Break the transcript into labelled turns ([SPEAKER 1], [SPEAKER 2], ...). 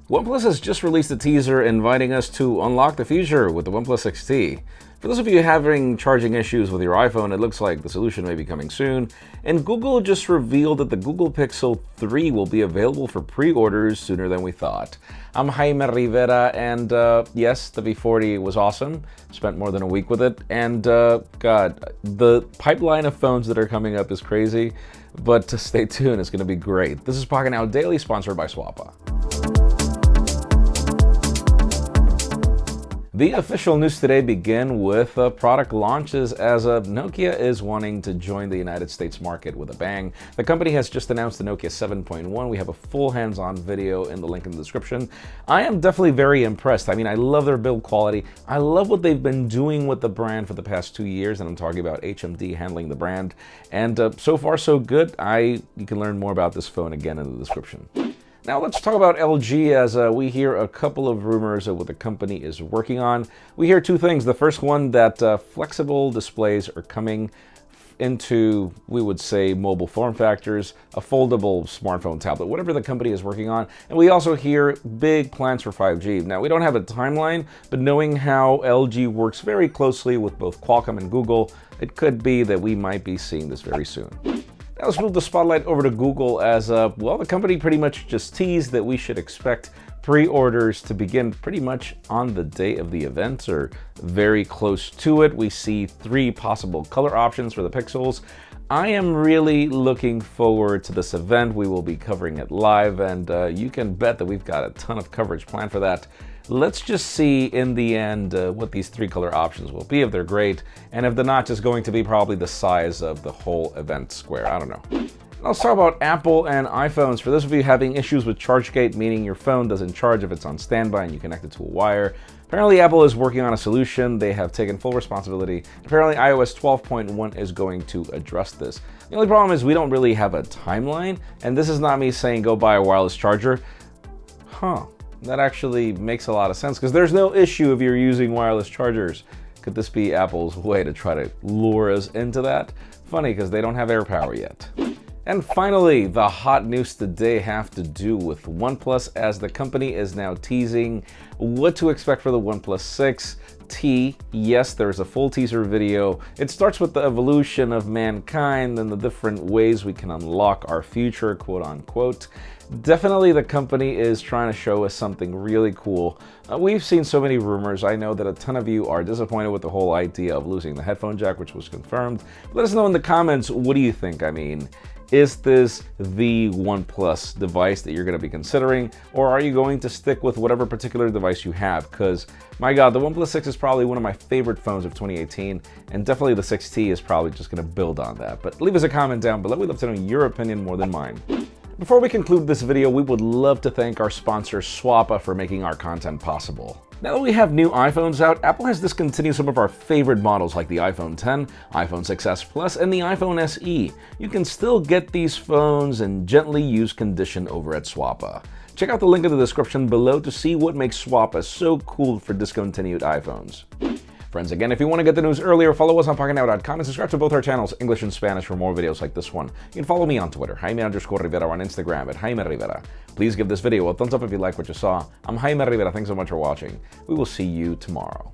[SPEAKER 1] OnePlus has just released a teaser inviting us to unlock the future with the OnePlus 6T. For those of you having charging issues with your iPhone, it looks like the solution may be coming soon. And Google just revealed that the Google Pixel 3 will be available for pre-orders sooner than we thought. I'm Jaime Rivera, and yes, the V40 was awesome. Spent more than a week with it, and God, the pipeline of phones that are coming up is crazy. But stay tuned, it's going to be great. This is Pocketnow Daily, sponsored by Swappa. The official news today begin with product launches, as Nokia is wanting to join the United States market with a bang. The company has just announced the Nokia 7.1. We have a full hands-on video in the link in the description. I am definitely very impressed. I mean, I love their build quality. I love what they've been doing with the brand for the past 2 years, and I'm talking about HMD handling the brand. And so far, so good. You can learn more about this phone again in the description. Now let's talk about LG, as we hear a couple of rumors of what the company is working on. We hear two things. The first one, that flexible displays are coming into, we would say, mobile form factors, a foldable smartphone, tablet, whatever the company is working on. And we also hear big plans for 5G. Now, we don't have a timeline, but knowing how LG works very closely with both Qualcomm and Google, it could be that we might be seeing this very soon. Now let's move the spotlight over to Google, as, well, the company pretty much just teased that we should expect pre-orders to begin pretty much on the day of the event, or very close to it. We see 3 possible color options for the Pixels. I am really looking forward to this event. We will be covering it live, and you can bet that we've got a ton of coverage planned for that. Let's just see in the end what these 3 color options will be, if they're great, and if the notch is going to be probably the size of the whole event square. I don't know. Let's talk about Apple and iPhones. For those of you having issues with ChargeGate, meaning your phone doesn't charge if it's on standby and you connect it to a wire, apparently Apple is working on a solution. They have taken full responsibility. Apparently iOS 12.1 is going to address this. The only problem is we don't really have a timeline, and this is not me saying go buy a wireless charger. That actually makes a lot of sense, because there's no issue if you're using wireless chargers. Could this be Apple's way to try to lure us into that? Funny, because they don't have AirPower yet. And finally, the hot news today have to do with OnePlus, as the company is now teasing what to expect for the OnePlus 6T. Yes, there's a full teaser video. It starts with the evolution of mankind and the different ways we can unlock our future, quote unquote. Definitely the company is trying to show us something really cool. We've seen so many rumors. I know that a ton of you are disappointed with the whole idea of losing the headphone jack, which was confirmed. Let us know in the comments, what do you think? I mean, is this the OnePlus device that you're going to be considering, or are you going to stick with whatever particular device you have? Because, my God, the OnePlus 6 is probably one of my favorite phones of 2018, and definitely the 6T is probably just going to build on that. But leave us a comment down below. We'd love to know your opinion more than mine. Before we conclude this video, we would love to thank our sponsor Swappa for making our content possible. Now that we have new iPhones out, Apple has discontinued some of our favorite models like the iPhone X, iPhone 6s Plus, and the iPhone SE. You can still get these phones in gently used condition over at Swappa. Check out the link in the description below to see what makes Swappa so cool for discontinued iPhones. Friends, again, if you want to get the news earlier, follow us on Pocketnow.com and subscribe to both our channels, English and Spanish, for more videos like this one. You can follow me on Twitter, Jaime_Rivera, on Instagram at Jaime Rivera. Please give this video a thumbs up if you like what you saw. I'm Jaime Rivera. Thanks so much for watching. We will see you tomorrow.